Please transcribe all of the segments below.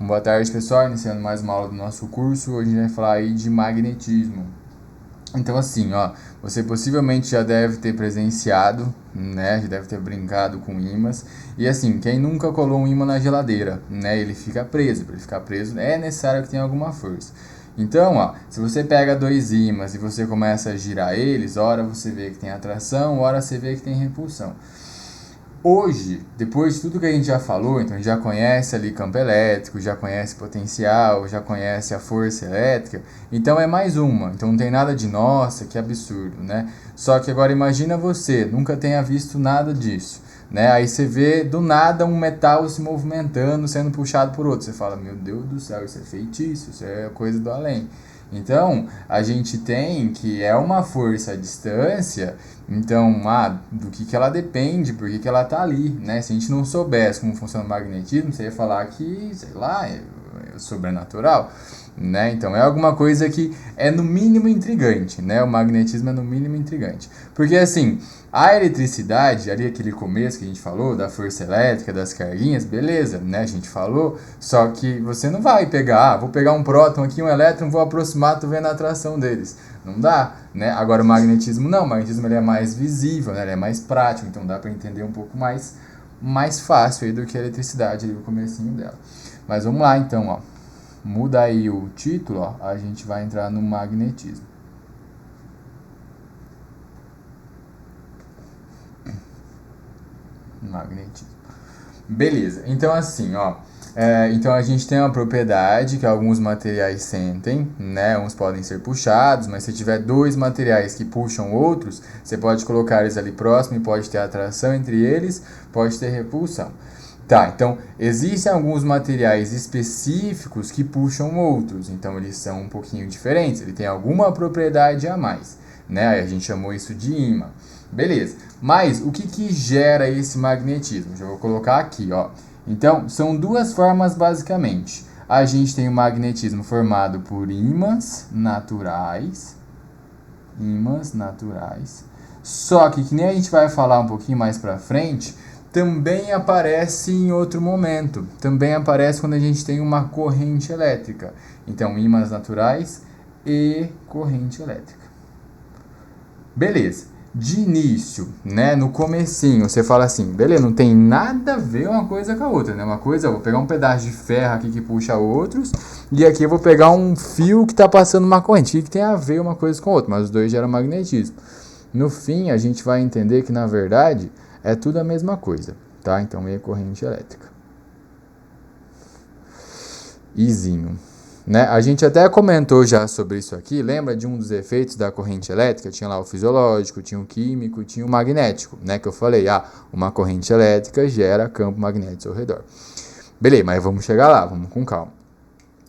Boa tarde, pessoal. Iniciando mais uma aula do nosso curso. Hoje a gente vai falar aí de magnetismo. Então, assim, ó, você possivelmente já deve ter presenciado, né? Já deve ter brincado com ímãs. E assim, quem nunca colou um ímã na geladeira, né? Ele fica preso. Para ele ficar preso, é necessário que tenha alguma força. Então, ó, se você pega dois ímãs e você começa a girar eles, ora você vê que tem atração, ora você vê que tem repulsão. Hoje, depois de tudo que a gente já falou, então a gente já conhece ali campo elétrico, já conhece potencial, já conhece a força elétrica, então é mais uma, então não tem nada de nossa, que absurdo, né? Só que agora imagina você, nunca tenha visto nada disso, né? Aí você vê do nada um metal se movimentando, sendo puxado por outro, você fala, meu Deus do céu, isso é feitiço, isso é coisa do além. Então, a gente tem que é uma força à distância, então, do que ela depende, por que ela tá ali, né? Se a gente não soubesse como funciona o magnetismo, você ia falar que, sei lá, é sobrenatural, né? Então, é alguma coisa que é no mínimo intrigante, né? O magnetismo é no mínimo intrigante. Porque, assim, a eletricidade, ali aquele começo que a gente falou, da força elétrica, das carguinhas, beleza, né? A gente falou, só que você não vai pegar, vou pegar um próton aqui, um elétron, vou aproximar, tô vendo a atração deles. Não dá, né? Agora o magnetismo não, o magnetismo ele é mais visível, né? Ele é mais prático, então dá para entender um pouco mais fácil aí do que a eletricidade, ali, o comecinho dela. Mas vamos lá então, ó. Muda aí o título, ó, a gente vai entrar no magnetismo. Magnetismo. Beleza, então assim, ó. Então a gente tem uma propriedade que alguns materiais sentem, né? Uns podem ser puxados, mas se tiver dois materiais que puxam outros, você pode colocar eles ali próximo e pode ter atração entre eles, pode ter repulsão. Tá, então existem alguns materiais específicos que puxam outros, então eles são um pouquinho diferentes, ele tem alguma propriedade a mais, né? A gente chamou isso de ímã. Beleza, mas o que gera esse magnetismo? Já vou colocar aqui, ó. Então, são duas formas basicamente. A gente tem o magnetismo formado por ímãs naturais, só que nem a gente vai falar um pouquinho mais pra frente, também aparece em outro momento. Também aparece quando a gente tem uma corrente elétrica. Então, ímãs naturais e corrente elétrica. Beleza. De início, né, no comecinho, você fala assim, beleza, não tem nada a ver uma coisa com a outra, né? Uma coisa, eu vou pegar um pedaço de ferro aqui que puxa outros, e aqui eu vou pegar um fio que está passando uma corrente, que tem a ver uma coisa com a outra, mas os dois geram magnetismo. No fim, a gente vai entender que, na verdade, é tudo a mesma coisa, tá? Então, é corrente elétrica. Izinho. Né? A gente até comentou já sobre isso aqui, lembra de um dos efeitos da corrente elétrica? Tinha lá o fisiológico, tinha o químico, tinha o magnético, né? Que eu falei, uma corrente elétrica gera campo magnético ao redor. Beleza, mas vamos chegar lá, vamos com calma.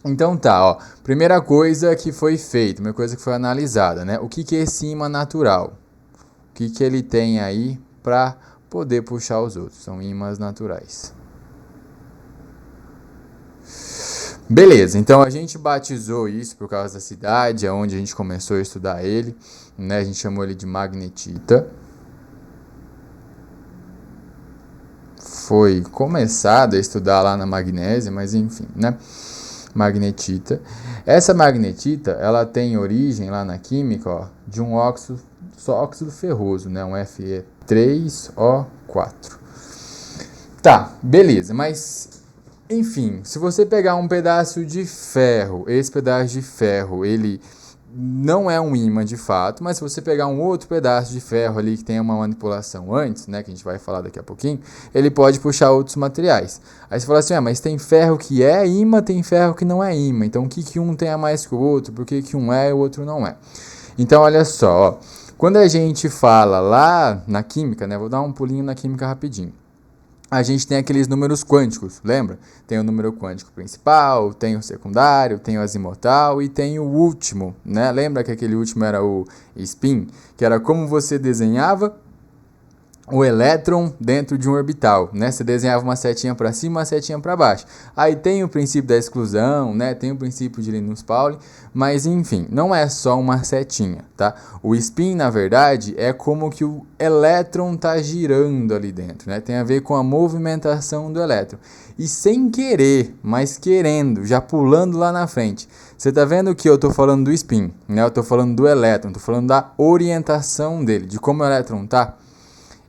Então tá, ó, primeira coisa que foi feita, primeira coisa que foi analisada, né? O que é esse ímã natural? O que ele tem aí para poder puxar os outros? São ímãs naturais. Beleza, então a gente batizou isso por causa da cidade, onde a gente começou a estudar ele, né? A gente chamou ele de magnetita. Foi começado a estudar lá na magnésia, mas enfim, né? Magnetita. Essa magnetita, ela tem origem lá na química, ó, de um óxido ferroso, né? Um Fe3O4. Tá, beleza, mas enfim, se você pegar um pedaço de ferro, esse pedaço de ferro, ele não é um ímã de fato, mas se você pegar um outro pedaço de ferro ali que tem uma manipulação antes, né, que a gente vai falar daqui a pouquinho, ele pode puxar outros materiais. Aí você fala assim, mas tem ferro que é ímã, tem ferro que não é ímã, então o que um tem a mais que o outro, por que um é e o outro não é? Então olha só, ó, quando a gente fala lá na química, né, vou dar um pulinho na química rapidinho. A gente tem aqueles números quânticos, lembra? Tem o número quântico principal, tem o secundário, tem o azimutal e tem o último, né? Lembra que aquele último era o spin, que era como você desenhava o elétron dentro de um orbital, né? Você desenhava uma setinha para cima, uma setinha para baixo. Aí tem o princípio da exclusão, né? Tem o princípio de Linus Pauling, mas enfim, não é só uma setinha, tá? O spin, na verdade, é como que o elétron tá girando ali dentro, né? Tem a ver com a movimentação do elétron. E sem querer, mas querendo, já pulando lá na frente. Você tá vendo que eu tô falando do spin, né? Eu tô falando do elétron, tô falando da orientação dele, de como o elétron tá.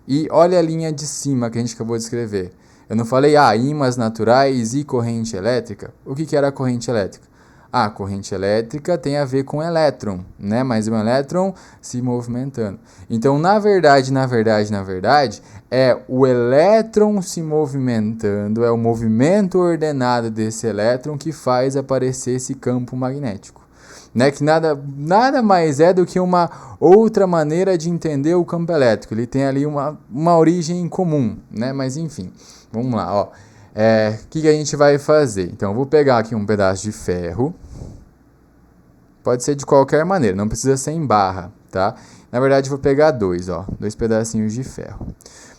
E olha a linha de cima que a gente acabou de escrever. Eu não falei, ímãs naturais e corrente elétrica? O que era a corrente elétrica? A corrente elétrica tem a ver com elétron, né? Mas um elétron se movimentando. Então, na verdade, é o elétron se movimentando, é o movimento ordenado desse elétron que faz aparecer esse campo magnético. Né, que nada mais é do que uma outra maneira de entender o campo elétrico. Ele tem ali uma origem comum, né? Mas enfim, vamos lá. O que a gente vai fazer? Então, eu vou pegar aqui um pedaço de ferro. Pode ser de qualquer maneira, não precisa ser em barra, tá? Na verdade, eu vou pegar dois pedacinhos de ferro.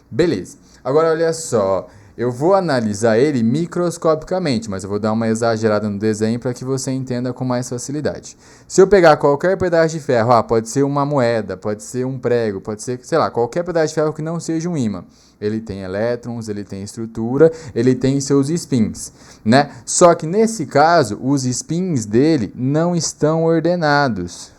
Beleza. Agora, olha só. Eu vou analisar ele microscopicamente, mas eu vou dar uma exagerada no desenho para que você entenda com mais facilidade. Se eu pegar qualquer pedaço de ferro, pode ser uma moeda, pode ser um prego, pode ser, sei lá, qualquer pedaço de ferro que não seja um ímã. Ele tem elétrons, ele tem estrutura, ele tem seus spins, né? Só que nesse caso, os spins dele não estão ordenados.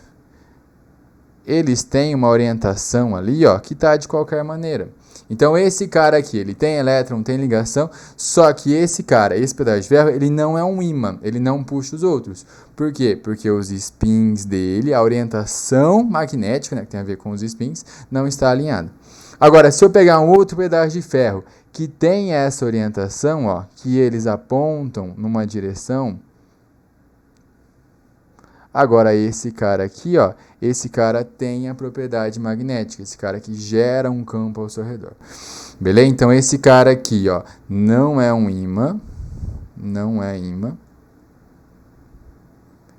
Eles têm uma orientação ali, que está de qualquer maneira. Então, esse cara aqui, ele tem elétron, tem ligação, só que esse pedaço de ferro, ele não é um ímã, ele não puxa os outros. Por quê? Porque os spins dele, a orientação magnética, né, que tem a ver com os spins, não está alinhada. Agora, se eu pegar um outro pedaço de ferro que tem essa orientação, que eles apontam numa direção, agora esse cara aqui, esse cara tem a propriedade magnética, esse cara aqui gera um campo ao seu redor. Beleza? Então esse cara aqui, não é um ímã,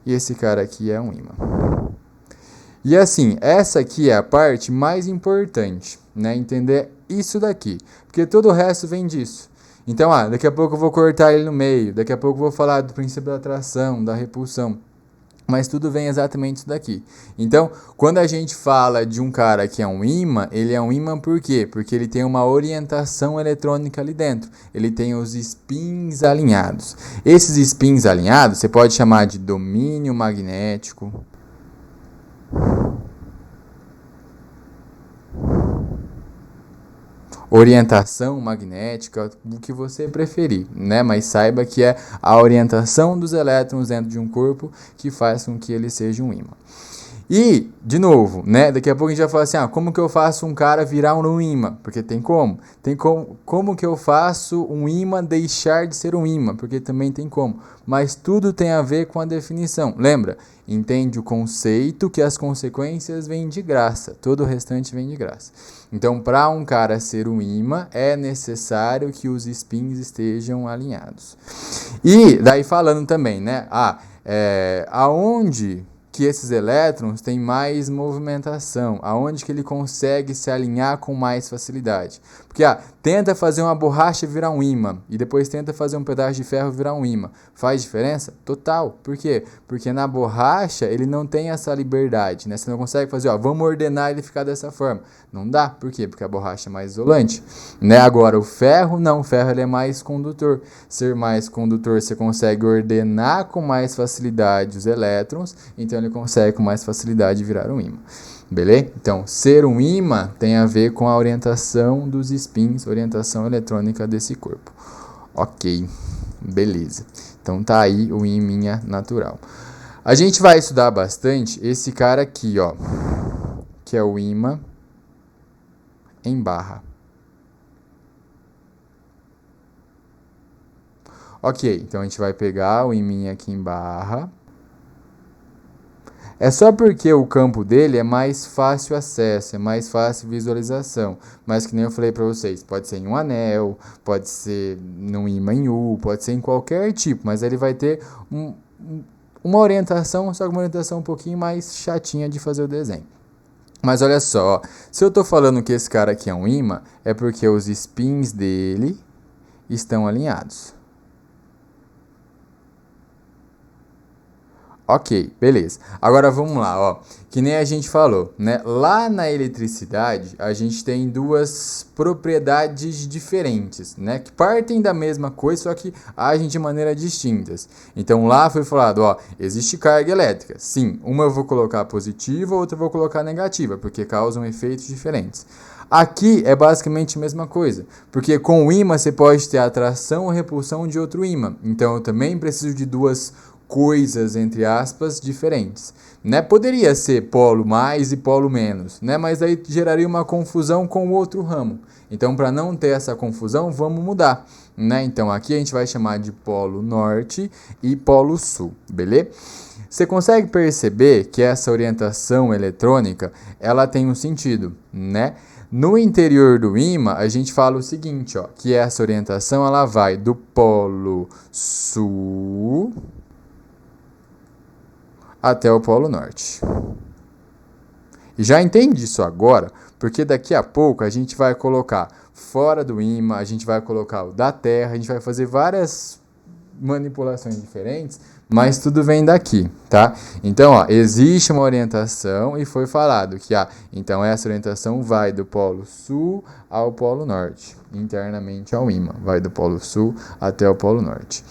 e esse cara aqui é um ímã. E assim, essa aqui é a parte mais importante, né? Entender isso daqui, porque todo o resto vem disso. Então, daqui a pouco eu vou cortar ele no meio, daqui a pouco eu vou falar do princípio da atração, da repulsão. Mas tudo vem exatamente isso daqui. Então, quando a gente fala de um cara que é um ímã, ele é um ímã por quê? Porque ele tem uma orientação eletrônica ali dentro. Ele tem os spins alinhados. Esses spins alinhados, você pode chamar de domínio magnético. Orientação magnética, o que você preferir, né? Mas saiba que é a orientação dos elétrons dentro de um corpo que faz com que ele seja um ímã. E, de novo, né? Daqui a pouco a gente vai falar assim, como que eu faço um cara virar um ímã? Porque tem como. Tem como que eu faço um ímã deixar de ser um ímã? Porque também tem como. Mas tudo tem a ver com a definição. Lembra? Entende o conceito que as consequências vêm de graça. Todo o restante vem de graça. Então, para um cara ser um ímã, é necessário que os spins estejam alinhados. E daí falando também, né? Aonde que esses elétrons têm mais movimentação, aonde que ele consegue se alinhar com mais facilidade. Porque tenta fazer uma borracha virar um ímã, e depois tenta fazer um pedaço de ferro virar um ímã. Faz diferença? Total. Por quê? Porque na borracha ele não tem essa liberdade, né? Você não consegue fazer, vamos ordenar ele ficar dessa forma. Não dá. Por quê? Porque a borracha é mais isolante, né? Agora, o ferro, não. O ferro ele é mais condutor. Ser mais condutor, você consegue ordenar com mais facilidade os elétrons, então ele consegue com mais facilidade virar um ímã. Beleza? Então, ser um ímã tem a ver com a orientação dos spins, orientação eletrônica desse corpo. Ok, beleza. Então tá aí o ímã natural. A gente vai estudar bastante esse cara aqui, que é o ímã em barra. Ok, então a gente vai pegar o ímã aqui em barra. É só porque o campo dele é mais fácil acesso, é mais fácil visualização. Mas que nem eu falei para vocês, pode ser em um anel, pode ser num ímã em U, pode ser em qualquer tipo, mas ele vai ter uma orientação, só que uma orientação um pouquinho mais chatinha de fazer o desenho. Mas olha só, ó, se eu estou falando que esse cara aqui é um ímã, é porque os spins dele estão alinhados. Ok, beleza. Agora vamos lá, ó. Que nem a gente falou, né? Lá na eletricidade, a gente tem duas propriedades diferentes, né? Que partem da mesma coisa, só que agem de maneira distintas. Então lá foi falado, ó, existe carga elétrica. Sim, uma eu vou colocar positiva, outra eu vou colocar negativa, porque causam efeitos diferentes. Aqui é basicamente a mesma coisa, porque com o ímã você pode ter atração ou repulsão de outro ímã. Então eu também preciso de duas coisas, entre aspas, diferentes. Né? Poderia ser polo mais e polo menos, né? Mas aí geraria uma confusão com o outro ramo. Então, para não ter essa confusão, vamos mudar. Né? Então, aqui a gente vai chamar de polo norte e polo sul, beleza? Você consegue perceber que essa orientação eletrônica, ela tem um sentido, né? No interior do ímã, a gente fala o seguinte, ó, que essa orientação ela vai do polo sul até o Polo Norte. E já entende isso agora, porque daqui a pouco a gente vai colocar fora do ímã, a gente vai colocar o da Terra, a gente vai fazer várias manipulações diferentes, mas tudo vem daqui, tá? Então, ó, existe uma orientação e foi falado que, então essa orientação vai do Polo Sul ao Polo Norte, internamente ao ímã, vai do Polo Sul até o Polo Norte.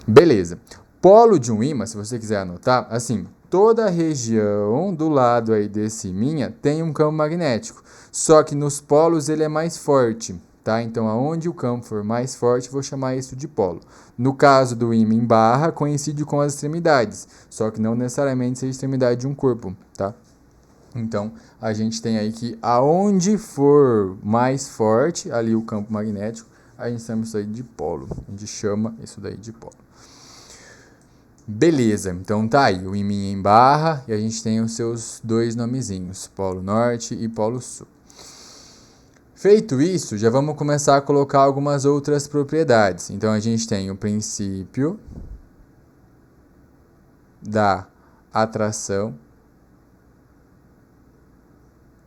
Beleza. Polo de um ímã, se você quiser anotar, assim, toda a região do lado aí desse ímã tem um campo magnético, só que nos polos ele é mais forte, tá? Então, aonde o campo for mais forte, vou chamar isso de polo. No caso do ímã em barra, coincide com as extremidades, só que não necessariamente é a extremidade de um corpo, tá? Então, a gente tem aí que aonde for mais forte, ali o campo magnético, a gente chama isso aí de polo. A gente chama isso daí de polo. Beleza, então tá aí, o ímã em barra e a gente tem os seus dois nomezinhos, Polo Norte e Polo Sul. Feito isso, já vamos começar a colocar algumas outras propriedades. Então a gente tem o princípio da atração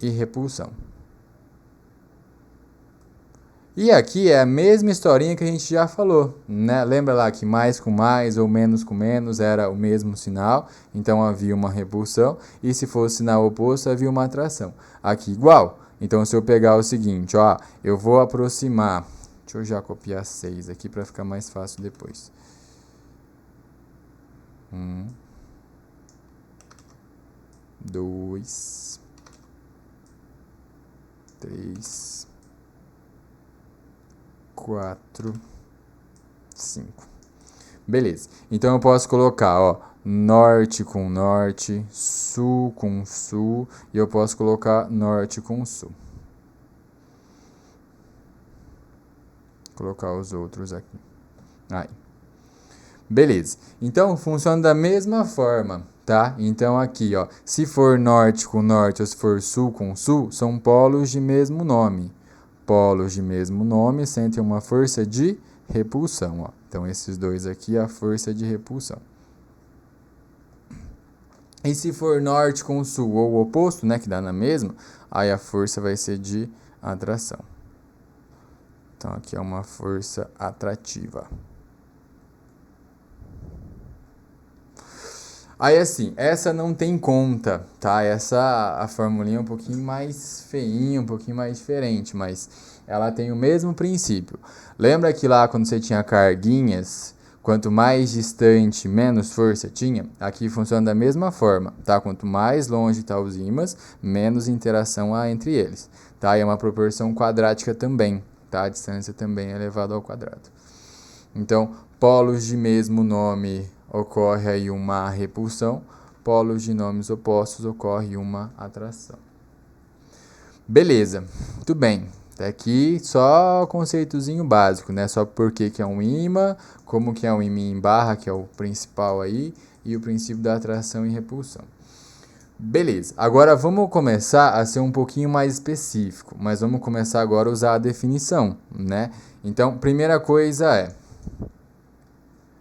e repulsão. E aqui é a mesma historinha que a gente já falou, né? Lembra lá que mais com mais ou menos com menos era o mesmo sinal, então havia uma repulsão, e se fosse sinal oposto havia uma atração. Aqui igual, então se eu pegar o seguinte, ó, eu vou aproximar, deixa eu já copiar 6 aqui para ficar mais fácil depois. 1, 2, 3, 4, 5. Beleza. Então eu posso colocar, ó, norte com norte, sul com sul, e eu posso colocar norte com sul. Vou colocar os outros aqui. Aí. Beleza. Então funciona da mesma forma, tá? Então aqui, ó, se for norte com norte ou se for sul com sul, são polos de mesmo nome. Polos de mesmo nome sentem uma força de repulsão, ó. Então esses dois aqui é a força de repulsão. E se for norte com sul ou o oposto, né, que dá na mesma, aí a força vai ser de atração. Então aqui é uma força atrativa. Aí assim, essa não tem conta, tá? A formulinha é um pouquinho mais feinha, um pouquinho mais diferente, mas ela tem o mesmo princípio. Lembra que lá quando você tinha carguinhas, quanto mais distante, menos força tinha? Aqui funciona da mesma forma, tá? Quanto mais longe tá os ímãs, menos interação há entre eles, tá? E é uma proporção quadrática também, tá? A distância também é elevada ao quadrado. Então, polos de mesmo nome ocorre aí uma repulsão, polos de nomes opostos ocorre uma atração. Beleza, muito bem. Até aqui só conceitozinho básico, né? Só porque que é um ímã, como que é um ímã em barra, que é o principal aí, e o princípio da atração e repulsão. Beleza, agora vamos começar a ser um pouquinho mais específico, mas vamos começar agora a usar a definição, né? Então, primeira coisa é,